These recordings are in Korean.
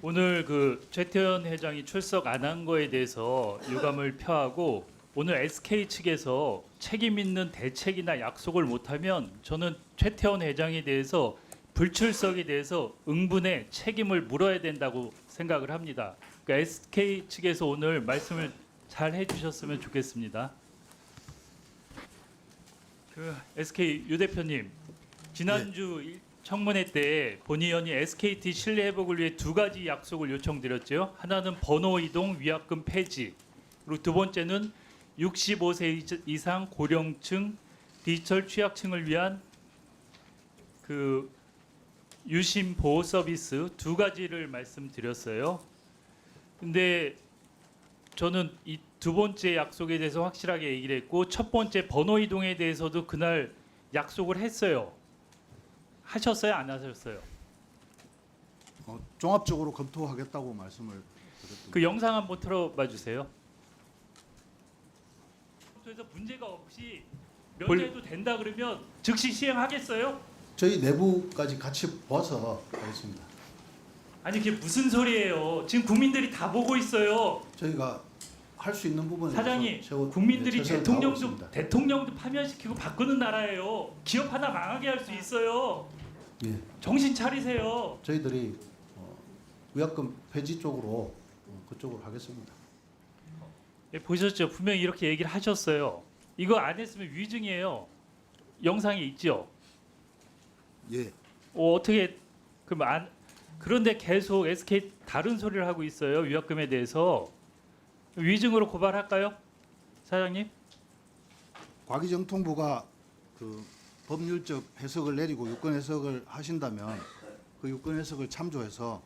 오늘 그 최태원 회장이 출석 안 한 거에 대해서 유감을 표하고 오늘 SK 측에서 책임 있는 대책이나 약속을 못하면 저는 최태원 회장에 대해서 불출석에 대해서 응분의 책임을 물어야 된다고 생각을 합니다. 그러니까 SK 측에서 오늘 말씀을 잘 해주셨으면 좋겠습니다. 그 SK 유 대표님, 지난주 청문회 때 본 의원이 SKT 신뢰 회복을 위해 두 가지 약속을 요청드렸죠. 하나는 번호 이동 위약금 폐지, 그리고 두 번째는 65세 이상 고령층 디지털 취약층을 위한 그 유심 보호 서비스 두 가지를 말씀드렸어요. 근데 저는 이 두 번째 약속에 대해서 확실하게 얘기를 했고, 첫 번째 번호 이동에 대해서도 그날 약속을 했어요. 하셨어요? 안 하셨어요? 종합적으로 검토하겠다고 말씀을 드렸습니다. 그 영상 한번 틀어봐 주세요. 그래서 문제가 없이 면제도 된다 그러면 즉시 시행하겠어요? 저희 내부까지 같이 봐서 하겠습니다. 아니 그게 무슨 소리예요? 지금 국민들이 다 보고 있어요. 저희가 할 수 있는 부분에 사장님, 최소 국민들이 최선을 다하고 있습니다. 대통령도 파면시키고 바꾸는 나라예요. 기업 하나 망하게 할 수 있어요. 예, 정신 차리세요. 저희들이 위약금 폐지 쪽으로 그쪽으로 하겠습니다. 예, 보셨죠? 분명히 이렇게 얘기를 하셨어요. 이거 안 했으면 위증이에요. 영상에 있죠. 예, 어떻게 그럼 안 그런데 계속 SK 다른 소리를 하고 있어요. 위약금에 대해서 위증으로 고발할까요, 사장님? 과기정통부가 그 법률적 해석을 내리고 유권 해석을 하신다면 그 유권 해석을 참조해서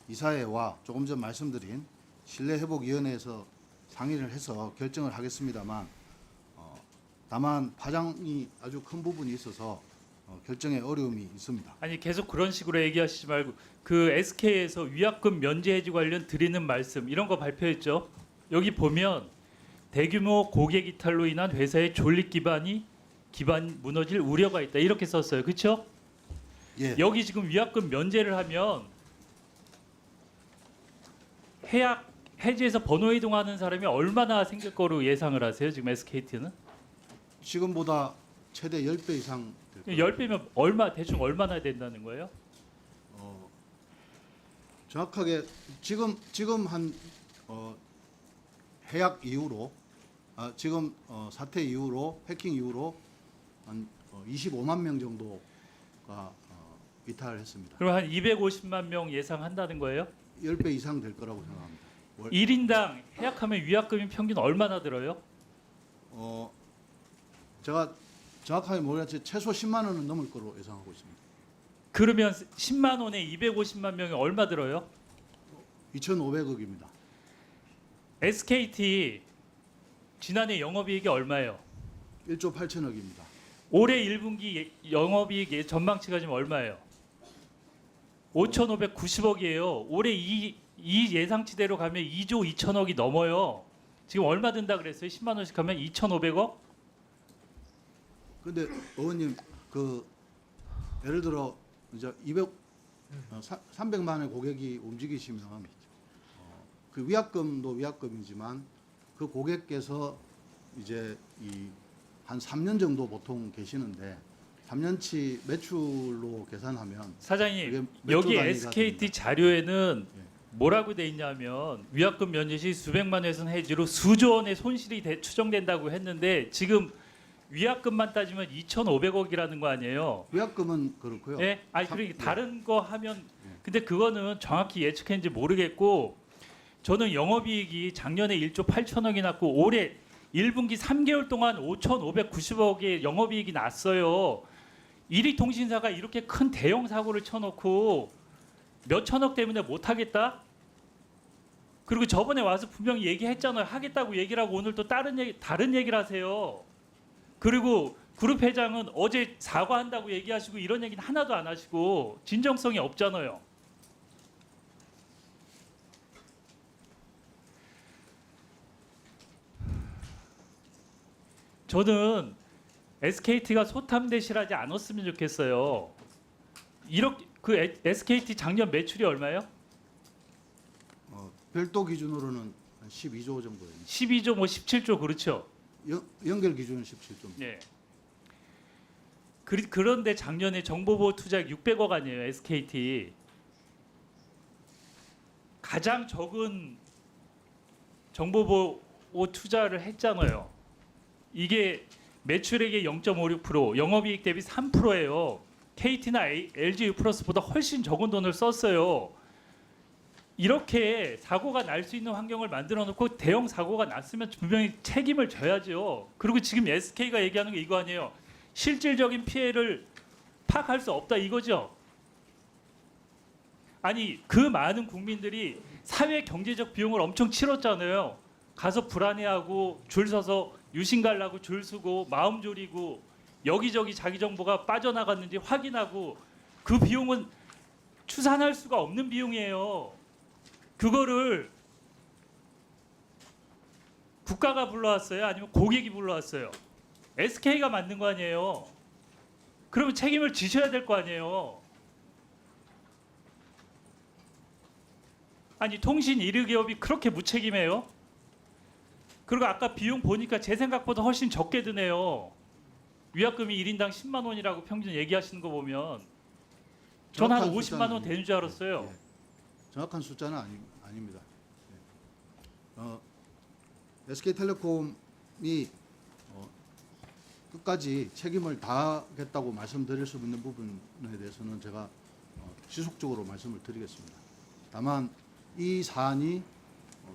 이사회와 조금 전 말씀드린 신뢰회복위원회에서 상의를 해서 결정을 하겠습니다만, 다만 파장이 아주 큰 부분이 있어서 결정에 어려움이 있습니다. 아니 계속 그런 식으로 얘기하시지 말고 그 SK에서 위약금 면제 해지 관련 드리는 말씀 이런 거 발표했죠. 여기 보면 대규모 고객 이탈로 인한 회사의 존립 기반 무너질 우려가 있다 이렇게 썼어요. 그렇죠? 예, 여기 지금 위약금 면제를 하면 해지해서 번호 이동하는 사람이 얼마나 생길 거로 예상을 하세요? 지금 SKT는 지금보다 최대 10배 이상 될 겁니다. 10배면 대충 얼마나 된다는 거예요? 정확하게 지금 한 해약 이후로 지금 사태 이후로 해킹 이후로 한 25만 명 정도가 이탈했습니다. 그럼 한 250만 명 예상한다는 거예요? 10배 이상 될 거라고 생각합니다. 1인당 해약하면 위약금이 평균 얼마나 들어요? 제가 정확하게 모르겠지만 최소 10만 원은 넘을 거로 예상하고 있습니다. 그러면 10만 원에 250만 명이 얼마 들어요? 2,500억입니다. SKT 지난해 영업이익이 얼마예요? 1조 8천억입니다. 올해 1분기 영업이익 전망치가 지금 얼마예요? 5,590억이에요. 올해 이 예상치대로 가면 2조 2천억이 넘어요. 지금 얼마 든다 그랬어요? 10만 원씩 하면 2,500억? 근데 의원님 그 예를 들어 이제 300만의 고객이 움직이시면 그 위약금도 위약금이지만 그 고객께서 이제 한 3년 정도 보통 계시는데 3년치 매출로 계산하면 사장님 몇 여기 조 단위가 SKT 됩니다. 자료에는 예. 뭐라고 돼 있냐면 위약금 면제 시 수백만 회선 해지로 수조 원의 손실이 추정된다고 했는데 지금 위약금만 따지면 2,500억이라는 거 아니에요? 위약금은 그렇고요. 예? 아니 참- 그러니까 예. 다른 거 하면 예. 근데 그거는 정확히 예측했는지 모르겠고 저는 영업이익이 작년에 1조 8천억이 났고 올해 1분기 3개월 동안 5,590억의 영업이익이 났어요. 1위 통신사가 이렇게 큰 대형 사고를 쳐놓고 몇 천억 때문에 못하겠다? 그리고 저번에 와서 분명히 얘기했잖아요. 하겠다고 얘기를 하고 오늘 또 다른 얘기를 하세요. 그리고 그룹 회장은 어제 사과한다고 얘기하시고 이런 얘기는 하나도 안 하시고 진정성이 없잖아요. 저는 SKT가 소탐대실하지 않았으면 좋겠어요. 이렇게 그 SKT 작년 매출이 얼마예요? 별도 기준으로는 한 12조 정도입니다. 12조 뭐 17조 그렇죠. 연결 기준은 17조입니다. 예. 그런데 작년에 정보보호 투자액 600억 아니에요. SKT. 가장 적은 정보보호 투자를 했잖아요. 이게 매출액의 0.56%, 영업이익 대비 3%예요. KT나 LG 유플러스보다 훨씬 적은 돈을 썼어요. 이렇게 사고가 날 수 있는 환경을 만들어 놓고 대형 사고가 났으면 분명히 책임을 져야죠. 그리고 지금 SK가 얘기하는 게 이거 아니에요. 실질적인 피해를 파악할 수 없다 이거죠. 아니 그 많은 국민들이 사회 경제적 비용을 엄청 치렀잖아요. 가서 불안해하고 줄 서서 유심 갈라고 줄 서고 마음 졸이고 여기저기 자기 정보가 빠져나갔는지 확인하고 그 비용은 추산할 수가 없는 비용이에요. 그거를 국가가 불러왔어요? 아니면 고객이 불러왔어요? SK가 만든 거 아니에요? 그러면 책임을 지셔야 될 거 아니에요? 아니 통신 1위 기업이 그렇게 무책임해요? 그리고 아까 비용 보니까 제 생각보다 훨씬 적게 드네요. 위약금이 1인당 10만 원이라고 평균 얘기하시는 거 보면 전 한 정확한 50만 원 숫자는 되는 줄 알았어요. 예. 정확한 숫자는 아닙니다. SK텔레콤이 끝까지 책임을 다하겠다고 말씀드릴 수 있는 부분에 대해서는 제가 지속적으로 말씀을 드리겠습니다. 다만 이 사안이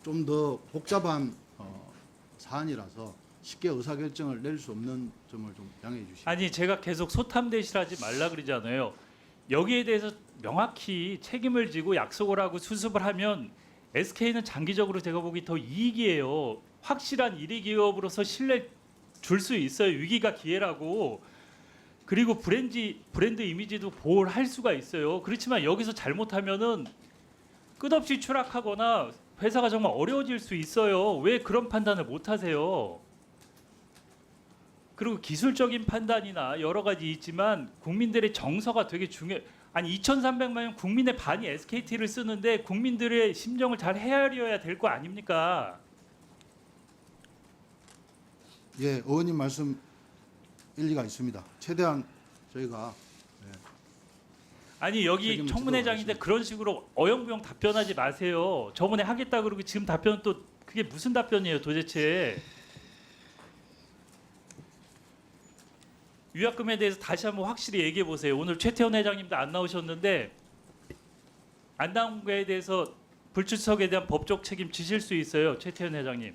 좀 더 복잡한 사안이라서 쉽게 의사결정을 내릴 수 없는 점을 좀 양해해 주시기 바랍니다. 아니 제가 계속 소탐대실하지 말라 그러잖아요. 여기에 대해서 명확히 책임을 지고 약속을 하고 수습을 하면 SK는 장기적으로 제가 보기 더 이익이에요. 확실한 1위 기업으로서 신뢰 줄 수 있어요. 위기가 기회라고. 그리고 브랜드 이미지도 보호를 할 수가 있어요. 그렇지만 여기서 잘못하면은 끝없이 추락하거나 회사가 정말 어려워질 수 있어요. 왜 그런 판단을 못 하세요? 그리고 기술적인 판단이나 여러 가지 있지만 국민들의 정서가 되게 중요해. 아니 2,300만 명 국민의 반이 SKT를 쓰는데 국민들의 심정을 잘 헤아려야 될 거 아닙니까? 예, 의원님 말씀 일리가 있습니다. 최대한 저희가 아니 여기 책임을 청문회장인데 지도록 그런 식으로 어영부영 답변하지 마세요. 저번에 하겠다 그러고 지금 답변은 또 그게 무슨 답변이에요 도대체. 위약금에 대해서 다시 한번 확실히 얘기해 보세요. 오늘 최태원 회장님도 안 나오셨는데 안 나온 거에 대해서 불출석에 대한 법적 책임 지실 수 있어요. 최태원 회장님.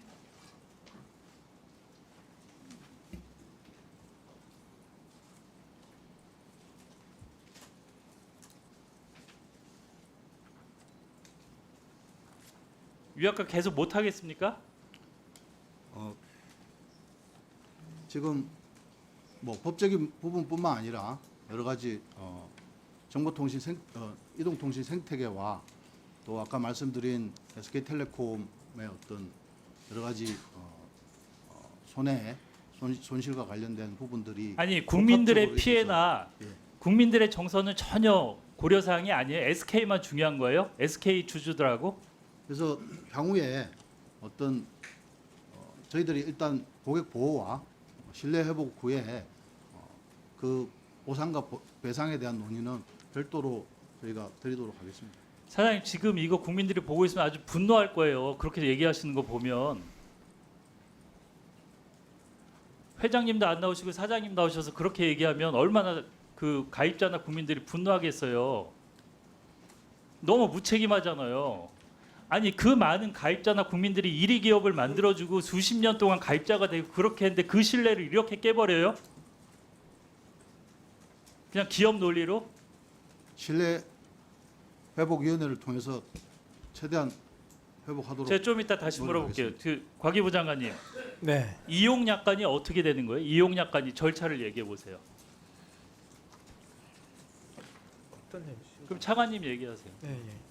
위약금 계속 못 하겠습니까? 지금 뭐 법적인 부분뿐만 아니라 여러 가지 정보통신 이동통신 생태계와 또 아까 말씀드린 SK텔레콤의 어떤 여러 가지 손실과 관련된 부분들이 아니 국민들의 복합적으로 피해나 있어서, 예. 국민들의 정서는 전혀 고려 사항이 아니에요. SK만 중요한 거예요? SK 주주들하고? 그래서 향후에 어떤 저희들이 일단 고객 보호와 신뢰 회복 후에 그 보상과 배상에 대한 논의는 별도로 저희가 드리도록 하겠습니다. 사장님 지금 이거 국민들이 보고 있으면 아주 분노할 거예요. 그렇게 얘기하시는 거 보면 회장님도 안 나오시고 사장님 나오셔서 그렇게 얘기하면 얼마나 그 가입자나 국민들이 분노하겠어요. 너무 무책임하잖아요. 아니 그 많은 가입자나 국민들이 1위 기업을 만들어주고 수십 년 동안 가입자가 되고 그렇게 했는데 그 신뢰를 이렇게 깨버려요? 그냥 기업 논리로? 신뢰 회복위원회를 통해서 최대한 회복하도록. 제가 좀 이따 다시 물어볼게요. 그 과기부 장관님, 네. 이용 약관이 어떻게 되는 거예요? 이용 약관이 절차를 얘기해 보세요. 어떤 내용? 그럼 차관님 얘기하세요. 네, 예.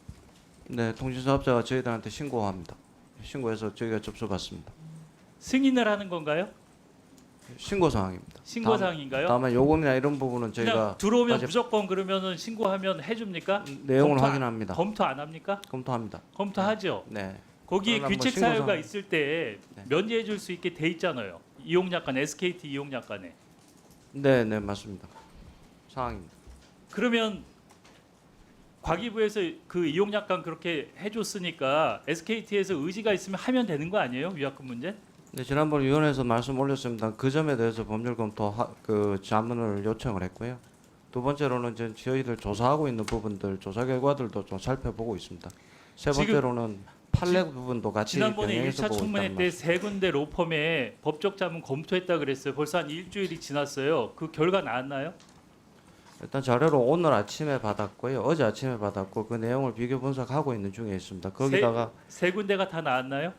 네, 통신사업자가 저희들한테 신고합니다. 신고해서 저희가 접수받습니다. 승인을 하는 건가요? 신고 사항입니다. 신고 사항인가요? 다만 요금이나 이런 부분은 그냥 저희가 들어오면 아직 무조건 그러면은 신고하면 해줍니까? 내용을 검토 확인합니다. 검토 안 합니까? 검토합니다. 검토하죠. 네. 거기에 그러나 뭐 규칙 신고 사유가 사항- 있을 때 네. 면제해 줄 수 있게 돼 있잖아요. 이용약관 SKT 이용약관에. 네, 네, 맞습니다. 사항입니다. 그러면 과기부에서 그 이용약관 그렇게 해줬으니까 SKT에서 의지가 있으면 하면 되는 거 아니에요? 위약금 문제? 네, 지난번 위원회에서 말씀 올렸습니다. 그 점에 대해서 법률 검토 그 자문을 요청을 했고요. 두 번째로는 이제 저희들 조사하고 있는 부분들 조사 결과들도 좀 살펴보고 있습니다. 세 지금 번째로는 판례 부분도 같이 지난번에 병행해서 1차 보고 청문회 있다는 때 말씀. 세 군데 로펌에 법적 자문 검토했다 그랬어요. 벌써 한 일주일이 지났어요. 그 결과 나왔나요? 일단 자료를 오늘 아침에 받았고요. 어제 아침에 받았고 그 내용을 비교 분석하고 있는 중에 있습니다. 거기다가 세 군데가 다 나왔나요?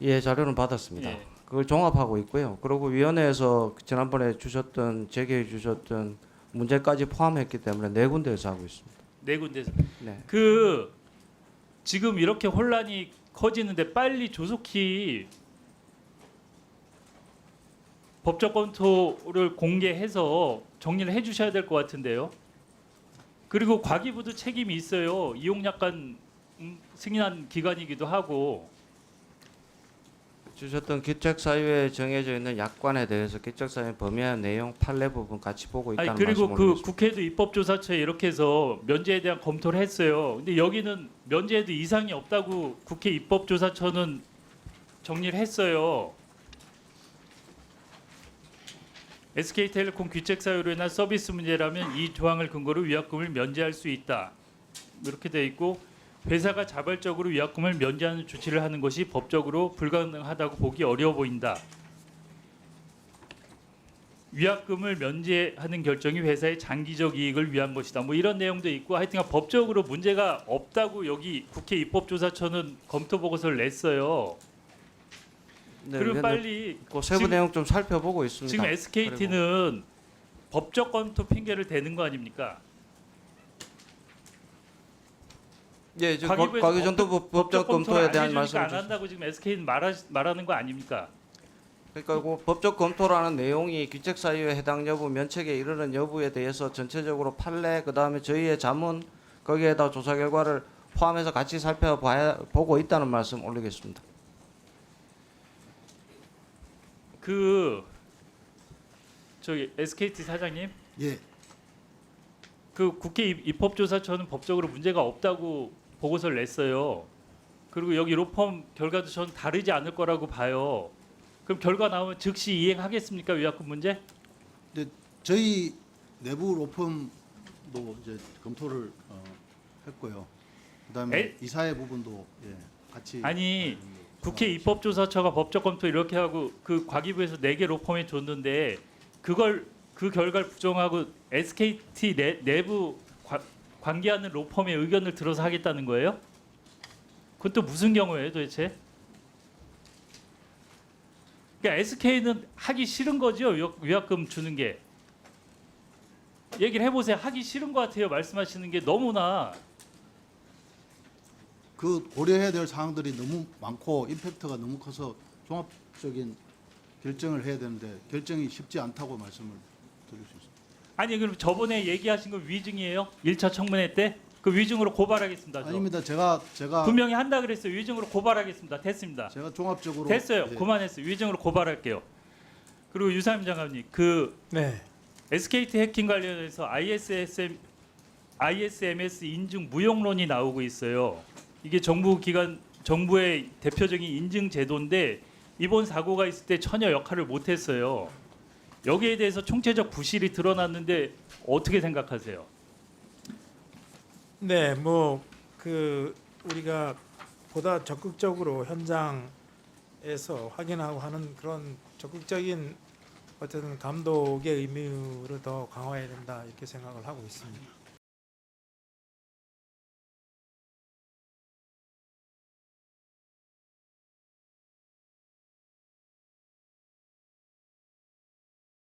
예, 자료는 받았습니다. 예. 그걸 종합하고 있고요. 그리고 위원회에서 지난번에 주셨던 제기해 주셨던 문제까지 포함했기 때문에 네 군데에서 하고 있습니다. 네 군데서. 네. 그 지금 이렇게 혼란이 커지는데 빨리 조속히 법적 검토를 공개해서 정리를 해주셔야 될 것 같은데요. 그리고 과기부도 책임이 있어요. 이용약관 승인한 기관이기도 하고. 주셨던 기책 사유에 정해져 있는 약관에 대해서 기책 사유 범위와 내용 판례 부분 같이 보고 아니 있다는 그리고 말씀을 그 드리겠습니다. 국회도 입법조사처에 이렇게 해서 면제에 대한 검토를 했어요. 근데 여기는 면제에도 이상이 없다고 국회 입법조사처는 정리를 했어요. SK텔레콤 귀책 사유로 인한 서비스 문제라면 이 조항을 근거로 위약금을 면제할 수 있다. 이렇게 돼 있고 회사가 자발적으로 위약금을 면제하는 조치를 하는 것이 법적으로 불가능하다고 보기 어려워 보인다. 위약금을 면제하는 결정이 회사의 장기적 이익을 위한 것이다. 뭐 이런 내용도 있고 하여튼 법적으로 문제가 없다고 여기 국회 입법조사처는 검토 보고서를 냈어요. 네, 그리고 위원님, 빨리 그 세부 지금- 내용 좀 살펴보고 있습니다. 지금 SKT는 법적 검토 핑계를 대는 거 아닙니까? 예, 지금 과기부에서 과기정도부 법적 검토에 검토를 대한 안 말씀을 해주니까 안 한다고 지금 SK는 말하는 거 아닙니까? 그러니까 그 법적 검토라는 내용이 규책 사유에 해당 여부, 면책에 이르는 여부에 대해서 전체적으로 판례 그다음에 저희의 자문 거기에다 조사 결과를 포함해서 같이 살펴보고 있다는 말씀 올리겠습니다. 그 저기 SKT 사장님, 예, 그 국회 입법조사처는 법적으로 문제가 없다고 보고서를 냈어요. 그리고 여기 로펌 결과도 저는 다르지 않을 거라고 봐요. 그럼 결과 나오면 즉시 이행하겠습니까 위약금 문제? 저희 내부 로펌도 이제 검토를 했고요. 그다음에 이사회 부분도 예, 같이 아니 국회 입법조사처가 법적 검토 이렇게 하고 그 과기부에서 4개 로펌에 줬는데 그걸 그 결과를 부정하고 SKT 내부 관계하는 로펌의 의견을 들어서 하겠다는 거예요? 그건 또 무슨 경우예요 도대체? 그러니까 SK는 하기 싫은 거죠 위약금 주는 게. 얘기를 해보세요. 하기 싫은 것 같아요. 말씀하시는 게 너무나. 그 고려해야 될 사항들이 너무 많고 임팩트가 너무 커서 종합적인 결정을 해야 되는데 결정이 쉽지 않다고 말씀을 드릴 수 있습니다. 아니 그럼 저번에 얘기하신 건 위증이에요? 1차 청문회 때? 그 위증으로 고발하겠습니다. 저. 아닙니다. 제가 분명히 한다 그랬어요. 위증으로 고발하겠습니다. 됐습니다. 제가 종합적으로 됐어요. 예, 그만했어요. 위증으로 고발할게요. 그리고 유상임 장관님, 그 네. SKT 해킹 관련해서 ISMS 인증 무용론이 나오고 있어요. 이게 정부의 대표적인 인증 제도인데 이번 사고가 있을 때 전혀 역할을 못했어요. 여기에 대해서 총체적 부실이 드러났는데 어떻게 생각하세요? 네, 뭐 그 우리가 보다 적극적으로 현장에서 확인하고 하는 그런 적극적인 어떤 감독의 의무를 더 강화해야 된다 이렇게 생각을 하고 있습니다.